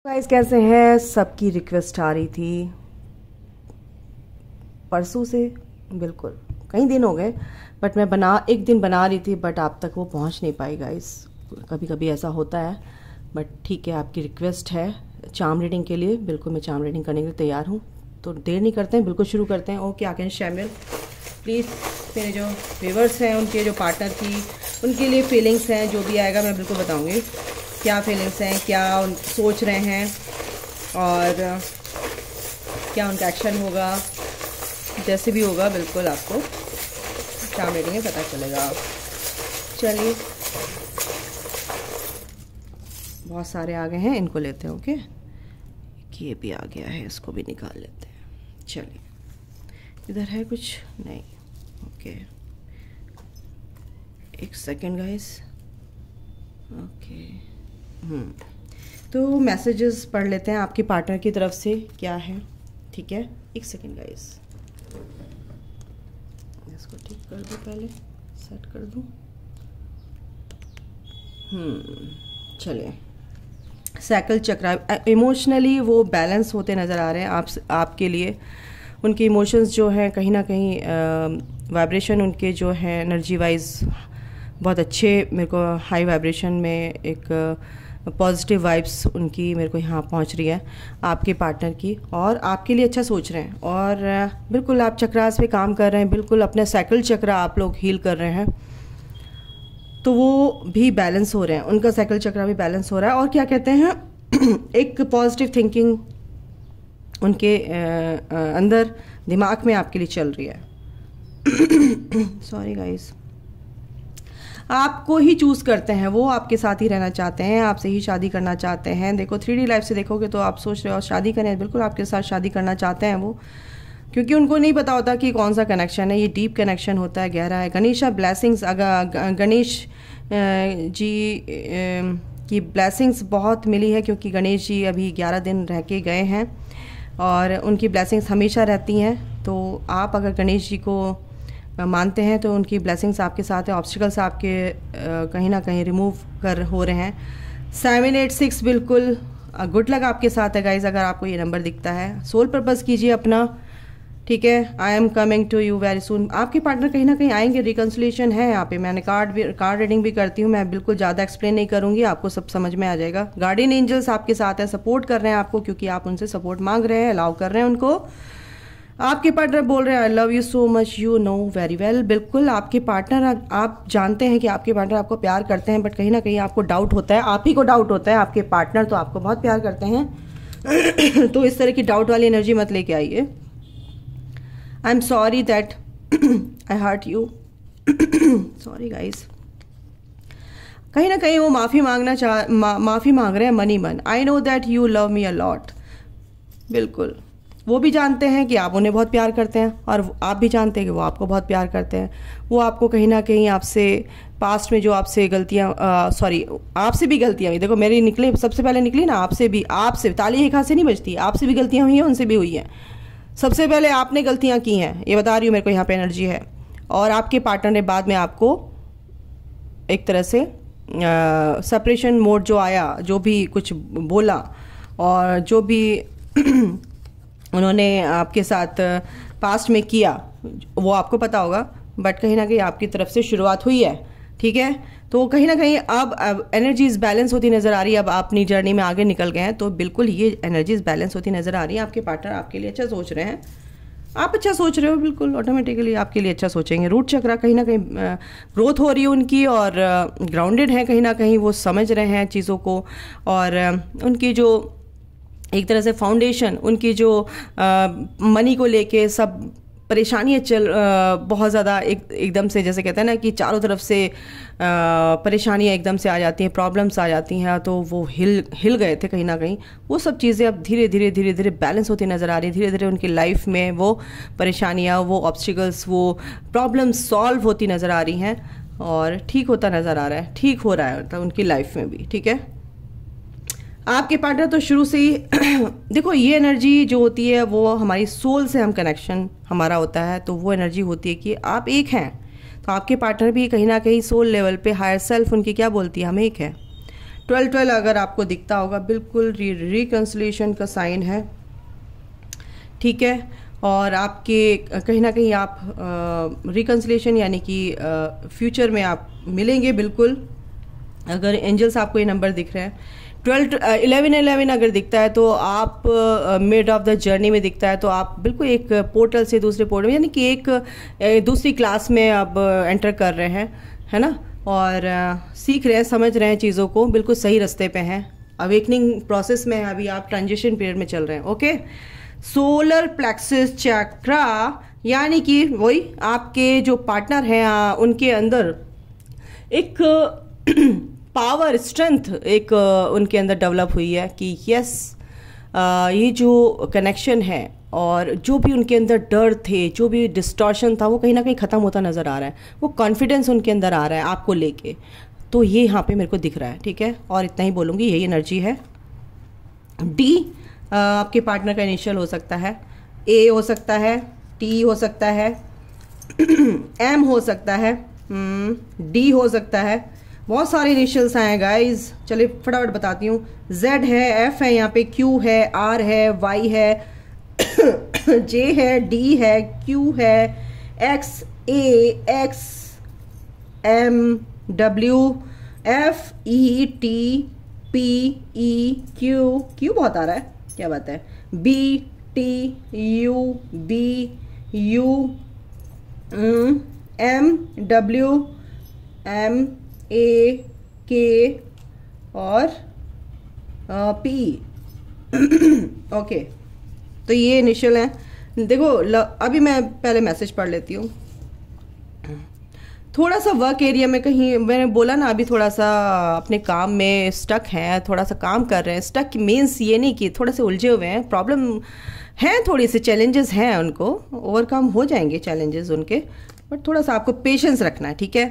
Guys कैसे हैं। सबकी रिक्वेस्ट आ रही थी परसों से, बिल्कुल कई दिन हो गए, बट मैं एक दिन बना रही थी, बट आप तक वो पहुंच नहीं पाई गाइस। कभी कभी ऐसा होता है, बट ठीक है, आपकी रिक्वेस्ट है चार्म रीडिंग के लिए। बिल्कुल मैं चार्म रीडिंग करने के लिए तैयार हूँ, तो देर नहीं करते हैं, बिल्कुल शुरू करते हैं। ओके आगे शामिल प्लीज़। मेरे जो व्यूवर्स हैं, उनके जो पार्टनर थी, उनके लिए फीलिंग्स हैं, जो भी आएगा मैं बिल्कुल बताऊँगी क्या फीलिंग्स हैं, क्या सोच रहे हैं और क्या उनका एक्शन होगा। जैसे भी होगा बिल्कुल आपको चार्म रीडिंग में पता चलेगा। चलिए, बहुत सारे आ गए हैं, इनको लेते हैं। ओके, ये भी आ गया है, इसको भी निकाल लेते हैं। चलिए, इधर है कुछ नहीं। ओके एक सेकेंड गाइस। ओके तो मैसेजेस पढ़ लेते हैं आपके पार्टनर की तरफ से क्या है। ठीक है, एक सेकेंड गाइस, इसको ठीक कर दूँ, पहले सेट कर दूँ। चलिए, साइकिल चक्र, इमोशनली वो बैलेंस होते नज़र आ रहे हैं आपके लिए। उनके इमोशंस जो हैं कहीं ना कहीं वाइब्रेशन उनके जो है एनर्जी वाइज बहुत अच्छे, मेरे को हाई वाइब्रेशन में एक पॉजिटिव वाइब्स उनकी मेरे को यहाँ पहुँच रही है आपके पार्टनर की, और आपके लिए अच्छा सोच रहे हैं। और बिल्कुल आप चक्रास पे काम कर रहे हैं, बिल्कुल अपने साइकिल चक्र आप लोग हील कर रहे हैं, तो वो भी बैलेंस हो रहे हैं, उनका साइकिल चक्र भी बैलेंस हो रहा है। और क्या कहते हैं एक पॉजिटिव थिंकिंग उनके अंदर दिमाग में आपके लिए चल रही है। सॉरी गाइस, आपको ही चूज़ करते हैं, वो आपके साथ ही रहना चाहते हैं, आपसे ही शादी करना चाहते हैं। देखो 3D लाइफ से देखोगे तो आप सोच रहे हो शादी करें, बिल्कुल आपके साथ शादी करना चाहते हैं वो, क्योंकि उनको नहीं पता होता कि कौन सा कनेक्शन है। ये डीप कनेक्शन होता है, गहरा है। गणेशा ब्लेसिंग्स, गणेश जी की ब्लेसिंग्स बहुत मिली है, क्योंकि गणेश जी अभी 11 दिन रह के गए हैं और उनकी ब्लेसिंग्स हमेशा रहती हैं। तो आप अगर गणेश जी को मानते हैं तो उनकी ब्लेसिंग्स आपके साथ है। ऑब्स्टिकल्स आपके कहीं ना कहीं रिमूव कर हो रहे हैं। 786 बिल्कुल गुड लक आपके साथ है गाइज। अगर आपको ये नंबर दिखता है, सोल पर्पस कीजिए अपना। ठीक है, I am coming to you very soon. आपके पार्टनर कहीं ना कहीं आएंगे, रिकन्सिलेशन है यहाँ पे। मैंने कार्ड रीडिंग भी करती हूँ, मैं बिल्कुल ज़्यादा एक्सप्लेन नहीं करूँगी, आपको सब समझ में आ जाएगा। गार्डियन एंजल्स आपके साथ है, सपोर्ट कर रहे हैं आपको, क्योंकि आप उनसे सपोर्ट मांग रहे हैं, अलाउ कर रहे हैं उनको। आपके पार्टनर बोल रहे हैं I love you so much, you know very well. बिल्कुल आपके पार्टनर, आप जानते हैं कि आपके पार्टनर आपको प्यार करते हैं, बट कहीं ना कहीं आपको डाउट होता है, आप ही को डाउट होता है। आपके पार्टनर तो आपको बहुत प्यार करते हैं तो इस तरह की डाउट वाली एनर्जी मत लेके आइए। I am sorry that I hurt you, sorry guys. कहीं ना कहीं वो माफ़ी माफ़ी मांग रहे हैं मनी मन। I know that you love me a lot. बिल्कुल वो भी जानते हैं कि आप उन्हें बहुत प्यार करते हैं, और आप भी जानते हैं कि वो आपको बहुत प्यार करते हैं। वो आपको कहीं ना कहीं आपसे पास्ट में जो आपसे गलतियाँ, सॉरी आपसे भी गलतियाँ हुई, देखो मेरी निकली, सबसे पहले निकली ना आपसे भी, आपसे ताली एक हाथ से नहीं बजती, आपसे भी गलतियाँ हुई हैं, उनसे भी हुई हैं। सबसे पहले आपने गलतियाँ की हैं, ये बता रही हूँ, मेरे को यहाँ पे एनर्जी है। और आपके पार्टनर ने बाद में आपको एक तरह से सेपरेशन मोड जो आया, जो भी कुछ बोला और जो भी उन्होंने आपके साथ पास्ट में किया, वो आपको पता होगा, बट कहीं ना कहीं आपकी तरफ से शुरुआत हुई है। ठीक है, तो कहीं ना कहीं अब एनर्जीज बैलेंस होती नज़र आ रही है। अब आप अपनी जर्नी में आगे निकल गए हैं, तो बिल्कुल ये एनर्जीज बैलेंस होती नज़र आ रही है। आपके पार्टनर आपके लिए अच्छा सोच रहे हैं, आप अच्छा सोच रहे हो, बिल्कुल ऑटोमेटिकली आपके लिए अच्छा सोचेंगे। रूट चक्रा कहीं ना कहीं ग्रोथ हो रही है उनकी, और ग्राउंडेड है कहीं ना कहीं, वो समझ रहे हैं चीज़ों को। और उनकी जो एक तरह से फाउंडेशन, उनकी जो मनी को लेके सब परेशानियाँ बहुत ज़्यादा एकदम से, जैसे कहते हैं ना कि चारों तरफ से परेशानियाँ एकदम से आ जाती हैं, प्रॉब्लम्स आ जाती हैं, तो वो हिल गए थे कहीं ना कहीं। वो सब चीज़ें अब धीरे धीरे बैलेंस होती नज़र आ रही है। धीरे धीरे उनकी लाइफ में वो परेशानियाँ, वो ऑब्स्टिकल्स, वो प्रॉब्लम्स सॉल्व होती नज़र आ रही हैं, और ठीक होता नज़र आ रहा है, ठीक हो रहा है मतलब उनकी लाइफ में भी। ठीक है, आपके पार्टनर तो शुरू से ही देखो, ये एनर्जी जो होती है वो हमारी सोल से हम कनेक्शन हमारा होता है, तो वो एनर्जी होती है कि आप एक हैं। तो आपके पार्टनर भी कहीं ना कहीं सोल लेवल पे, हायर सेल्फ उनकी क्या बोलती है, हम एक है। 12-12 अगर आपको दिखता होगा, बिल्कुल रिकंसिलिएशन का साइन है, ठीक है। और आपके कहीं ना कहीं आप रिकंसिलिएशन यानी कि फ्यूचर में आप मिलेंगे बिल्कुल। अगर एंजल्स आपको ये नंबर दिख रहे हैं 11-11 अगर दिखता है तो आप मिड ऑफ द जर्नी में दिखता है तो आप बिल्कुल एक पोर्टल से दूसरे पोर्टल में यानी कि एक दूसरी क्लास में आप एंटर कर रहे हैं, है ना, और सीख रहे हैं, समझ रहे हैं चीज़ों को, बिल्कुल सही रास्ते पे हैं, अवेकनिंग प्रोसेस में है अभी आप, ट्रांजिशन पीरियड में चल रहे हैं। ओके, सोलर प्लेक्सस चक्रा यानी कि वही आपके जो पार्टनर हैं उनके अंदर एक पावर, स्ट्रेंथ एक उनके अंदर डेवलप हुई है कि यस ये जो कनेक्शन है और जो भी उनके अंदर डर थे, जो भी डिस्टॉर्शन था, वो कहीं ना कहीं ख़त्म होता नज़र आ रहा है, वो कॉन्फिडेंस उनके अंदर आ रहा है आपको लेके, तो ये यहाँ पे मेरे को दिख रहा है, ठीक है। और इतना ही बोलूँगी, यही एनर्जी है। डी आपके पार्टनर का इनिशियल हो सकता है, ए हो सकता है, टी हो सकता है, एम हो सकता है, डी हो सकता है, बहुत सारे इनिशियल्स आए हैं गाइज। चलिए फटाफट बताती हूँ। जेड है, एफ है, यहाँ पे क्यू है, आर है, वाई है, जे है, डी है, क्यू है, X, A, X, M, W, F, E, T, P, E, Q बहुत आ रहा है, क्या बात है, B, T, U, B, U, M, W, M, A, K और पी। ओके, तो ये इनिशियल है। देखो अभी मैं पहले मैसेज पढ़ लेती हूँ। थोड़ा सा वर्क एरिया में कहीं, मैंने बोला ना अभी थोड़ा सा अपने काम में स्टक हैं, थोड़ा सा काम कर रहे हैं। स्टक मीन्स ये नहीं कि थोड़े से उलझे हुए हैं, प्रॉब्लम हैं, थोड़ी सी चैलेंजेस हैं, उनको ओवरकम हो जाएंगे चैलेंजेस उनके, बट थोड़ा सा आपको पेशेंस रखना है, ठीक है।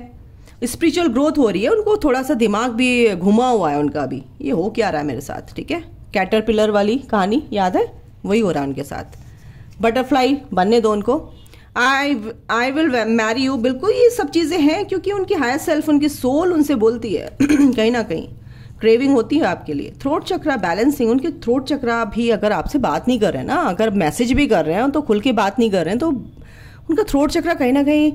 स्पिरिचुअल ग्रोथ हो रही है, उनको थोड़ा सा दिमाग भी घुमा हुआ है उनका अभी, ये हो क्या रहा है मेरे साथ, ठीक है। कैटरपिलर वाली कहानी याद है, वही हो रहा है उनके साथ। बटरफ्लाई बनने दो उनको। आई विल मैरी यू, बिल्कुल ये सब चीज़ें हैं क्योंकि उनकी हायर सेल्फ, उनकी सोल उनसे बोलती है कहीं ना कहीं क्रेविंग होती है आपके लिए। थ्रोट चक्रा बैलेंसिंग, उनके थ्रोट चक्रा भी अगर आपसे बात नहीं कर रहे हैं ना, अगर मैसेज भी कर रहे हैं तो खुल के बात नहीं कर रहे हैं, तो उनका थ्रोट चक्रा कहीं ना कहीं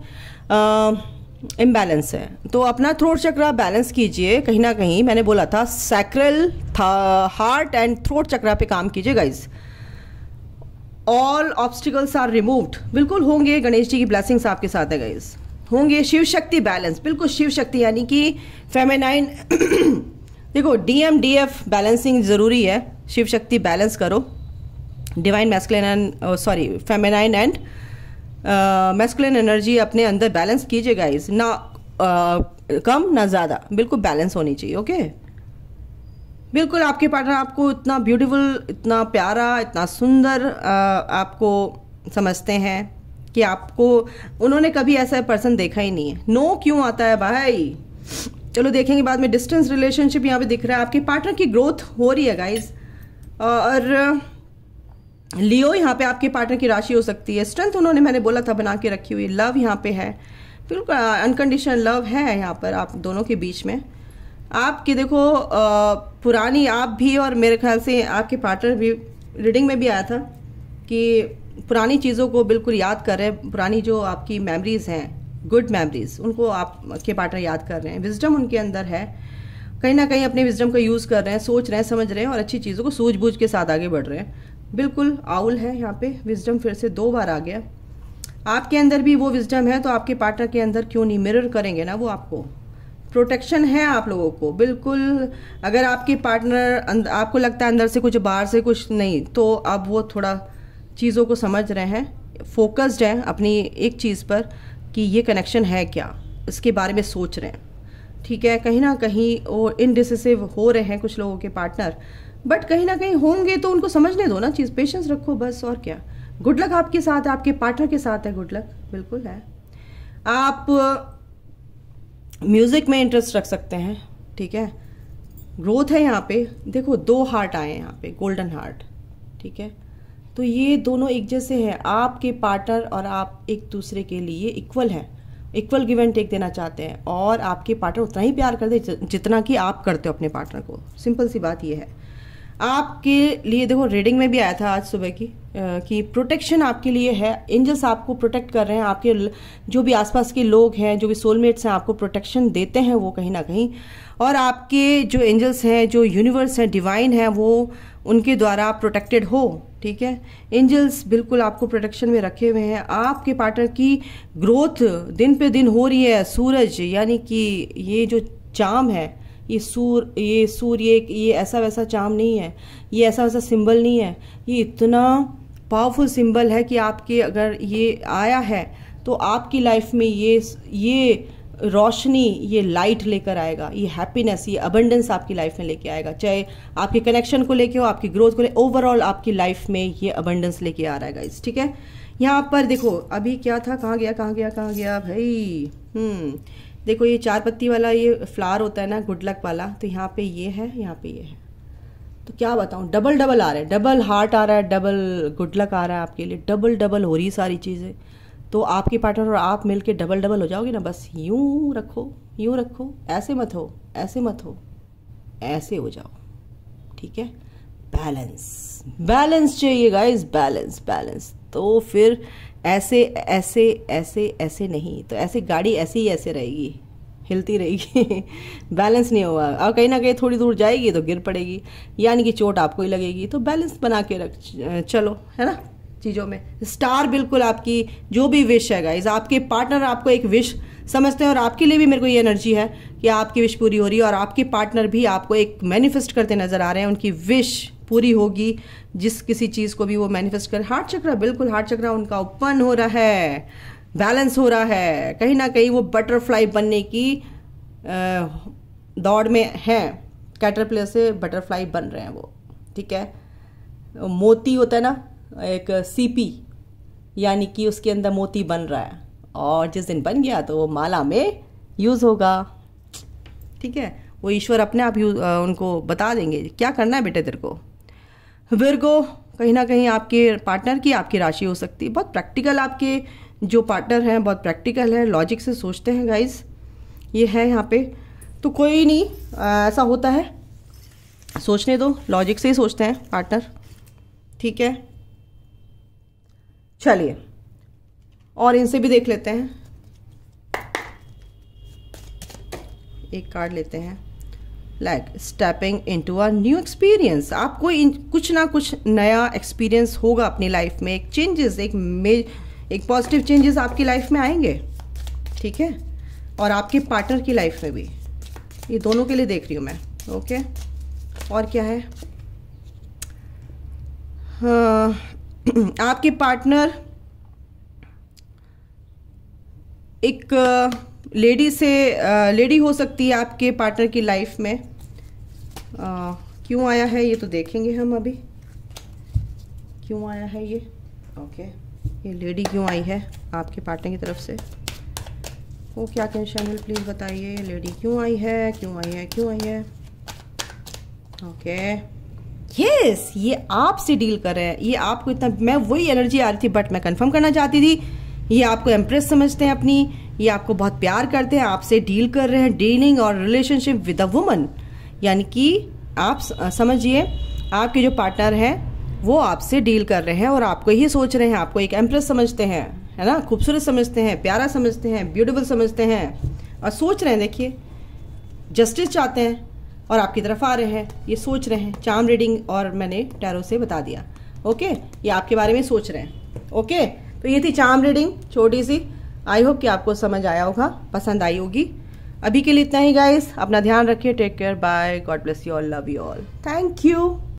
इम्बैलेंस है। तो अपना थ्रोट चक्रा बैलेंस कीजिए। कहीं ना कहीं मैंने बोला था sacral heart and throat chakra पे काम कीजिए guys. All obstacles are removed, बिल्कुल होंगे। गणेश जी की ब्लेसिंग्स आपके साथ है गाइज, होंगे। शिव शक्ति बैलेंस, बिल्कुल शिव शक्ति यानी कि फेमिनाइन देखो DMDF बैलेंसिंग ज़रूरी है। शिव शक्ति बैलेंस करो, divine masculine and sorry feminine and masculine energy अपने अंदर बैलेंस कीजिए गाइज, ना कम ना ज़्यादा, बिल्कुल बैलेंस होनी चाहिए। ओके, बिल्कुल आपके पार्टनर आपको इतना ब्यूटीफुल, इतना प्यारा, इतना सुंदर आपको समझते हैं कि आपको उन्होंने कभी ऐसा पर्सन देखा ही नहीं है। नो क्यों आता है भाई, चलो देखेंगे बाद में। डिस्टेंस रिलेशनशिप यहाँ पे दिख रहा है, आपके पार्टनर की ग्रोथ हो रही है गाइज। और लियो यहाँ पे आपके पार्टनर की राशि हो सकती है। स्ट्रेंथ उन्होंने मैंने बोला था बना के रखी हुई। लव यहाँ पे है, बिल्कुल अनकंडीशनल लव है यहाँ पर आप दोनों के बीच में। आपकी देखो पुरानी, आप भी और मेरे ख्याल से आपके पार्टनर भी, रीडिंग में भी आया था कि पुरानी चीज़ों को बिल्कुल याद कर रहे हैं। पुरानी जो आपकी मेमोरीज हैं, गुड मेमोरीज, उनको आपके पार्टनर याद कर रहे हैं। विजडम उनके अंदर है, कहीं ना कहीं अपने विजडम का यूज़ कर रहे हैं, सोच रहे हैं, समझ रहे हैं और अच्छी चीज़ों को सूझबूझ के साथ आगे बढ़ रहे हैं। बिल्कुल आउल है यहाँ पे, विजडम फिर से 2 बार आ गया। आपके अंदर भी वो विजडम है तो आपके पार्टनर के अंदर क्यों नहीं, मिरर करेंगे ना वो आपको। प्रोटेक्शन है आप लोगों को बिल्कुल। अगर आपके पार्टनर आपको लगता है अंदर से कुछ बाहर से कुछ नहीं, तो अब वो थोड़ा चीज़ों को समझ रहे हैं, फोकस्ड है अपनी एक चीज़ पर कि ये कनेक्शन है क्या, इसके बारे में सोच रहे हैं, ठीक है। कहीं ना कहीं वो इनडिसिसिव हो रहे हैं कुछ लोगों के पार्टनर, बट कहीं ना कहीं होंगे तो उनको समझने दो ना चीज़, पेशेंस रखो बस, और क्या। गुड लक आपके साथ है, आपके पार्टनर के साथ है, गुड लक बिल्कुल है। आप म्यूज़िक में इंटरेस्ट रख सकते हैं, ठीक है। ग्रोथ है यहाँ पे, देखो 2 हार्ट आए हैं यहाँ पे, गोल्डन हार्ट, ठीक है। तो ये दोनों एक जैसे हैं, आपके पार्टनर और आप एक दूसरे के लिए इक्वल हैं। इक्वल गिव एंड टेक देना चाहते हैं, और आपके पार्टनर उतना ही प्यार करते हैं जितना कि आप करते हो अपने पार्टनर को। सिंपल सी बात ये है। आपके लिए देखो रीडिंग में भी आया था आज सुबह कि प्रोटेक्शन आपके लिए है, एंजल्स आपको प्रोटेक्ट कर रहे हैं, आपके जो भी आसपास के लोग हैं, जो भी सोलमेट्स हैं, आपको प्रोटेक्शन देते हैं वो कहीं ना कहीं, और आपके जो एंजल्स हैं, जो यूनिवर्स है, डिवाइन है, वो उनके द्वारा आप प्रोटेक्टेड हो। ठीक है, एंजल्स बिल्कुल आपको प्रोटेक्शन में रखे हुए हैं। आपके पार्टनर की ग्रोथ दिन पे दिन हो रही है। सूरज यानी कि ये जो चाम है, ये सूर्य ये ऐसा वैसा चाम नहीं है, ये ऐसा वैसा सिंबल नहीं है, ये इतना पावरफुल सिंबल है कि आपके अगर ये आया है तो आपकी लाइफ में ये रोशनी, ये लाइट लेकर आएगा, ये हैप्पीनेस, ये अबंडेंस आपकी लाइफ में लेके आएगा। चाहे आपके कनेक्शन को लेके हो, आपकी ग्रोथ को लेके, ओवरऑल आपकी लाइफ में ये अबंडेंस लेके आ रहा है गाइस। ठीक है, यहाँ पर देखो अभी क्या था, कहाँ गया भाई। देखो ये 4 पत्ती वाला ये फ्लावर होता है ना, गुड लक वाला, तो यहाँ पे ये है, यहाँ पे ये है। तो क्या बताऊँ, डबल आ रहा है, डबल हार्ट आ रहा है, डबल गुड लक आ रहा है आपके लिए, डबल हो रही सारी चीज़ें। तो आपके पार्टनर और आप मिलके डबल हो जाओगे ना। बस यूं रखो, ऐसे मत हो, ऐसे हो जाओ। ठीक है, बैलेंस चाहिए गाइस, बैलेंस। तो फिर ऐसे नहीं, तो ऐसे गाड़ी ऐसे ही ऐसे रहेगी, हिलती रहेगी बैलेंस नहीं होगा, और कहीं ना कहीं थोड़ी दूर जाएगी तो गिर पड़ेगी, यानी कि चोट आपको ही लगेगी। तो बैलेंस बना के चलो, है ना, चीज़ों में। स्टार बिल्कुल आपकी जो भी विश है गाइज, आपके पार्टनर आपको एक विश समझते हैं, और आपके लिए भी मेरे को ये एनर्जी है कि आपकी विश पूरी हो रही है, और आपके पार्टनर भी आपको एक मैनिफेस्ट करते नजर आ रहे हैं। उनकी विश पूरी होगी, जिस किसी चीज़ को भी वो मैनिफेस्ट कर। हार्ट चक्र, बिल्कुल हार्ट चक्र उनका ओपन हो रहा है, बैलेंस हो रहा है। कहीं ना कहीं वो बटरफ्लाई बनने की दौड़ में है, कैटरपिलर से बटरफ्लाई बन रहे हैं वो। ठीक है, मोती होता है ना, एक सीपी, यानी कि उसके अंदर मोती बन रहा है, और जिस दिन बन गया तो वो माला में यूज होगा। ठीक है, वो ईश्वर अपने आप उनको बता देंगे क्या करना है बेटे तेरे को। विर्गो, कहीं ना कहीं आपके पार्टनर की आपकी राशि हो सकती है। बहुत प्रैक्टिकल आपके जो पार्टनर हैं, बहुत प्रैक्टिकल है, लॉजिक से सोचते हैं गाइस, ये है यहाँ पे। तो कोई नहीं, ऐसा होता है, सोचने दो, लॉजिक से ही सोचते हैं पार्टनर। ठीक है, चलिए और इनसे भी देख लेते हैं। एक कार्ड लेते हैं, like stepping into a new experience. आपको कुछ ना कुछ नया एक्सपीरियंस होगा अपनी लाइफ में, एक चेंजेस, एक पॉजिटिव चेंजेस आपकी लाइफ में आएंगे। ठीक है, और आपके पार्टनर की लाइफ में भी, ये दोनों के लिए देख रही हूँ मैं। ओके, और क्या है, आपके पार्टनर एक लेडी हो सकती है आपके पार्टनर की लाइफ में। क्यों आया है ये तो देखेंगे हम अभी, क्यों आया है ये। ओके, ये लेडी क्यों आई है आपके पार्टनर की तरफ से, वो क्या कैन चैनल प्लीज बताइए, लेडी क्यों आई है। ओके, यस, ये आपसे डील कर रहे हैं, ये आपको इतना, मैं वही एनर्जी आ रही थी, बट मैं कंफर्म करना चाहती थी, ये आपको एम्प्रेस समझते हैं अपनी, ये आपको बहुत प्यार करते हैं, आपसे डील कर रहे हैं, डीलिंग और रिलेशनशिप विद अ वुमन। यानी कि आप समझिए, आपके जो पार्टनर हैं वो आपसे डील कर रहे हैं और आपको ही सोच रहे हैं, आपको एक एम्प्रेस समझते हैं, है ना, खूबसूरत समझते हैं, प्यारा समझते हैं, ब्यूटीफुल समझते हैं, और सोच रहे हैं, देखिए जस्टिस चाहते हैं और आपकी तरफ आ रहे हैं, ये सोच रहे हैं। चार्म रीडिंग और मैंने टैरो से बता दिया। ओके, ये आपके बारे में सोच रहे हैं। ओके, तो ये थी चार्म रीडिंग छोटी सी। आई होप कि आपको समझ आया होगा, पसंद आई होगी। अभी के लिए इतना ही गाइस, अपना ध्यान रखिए, take care, bye, God bless you all, love you all, thank you.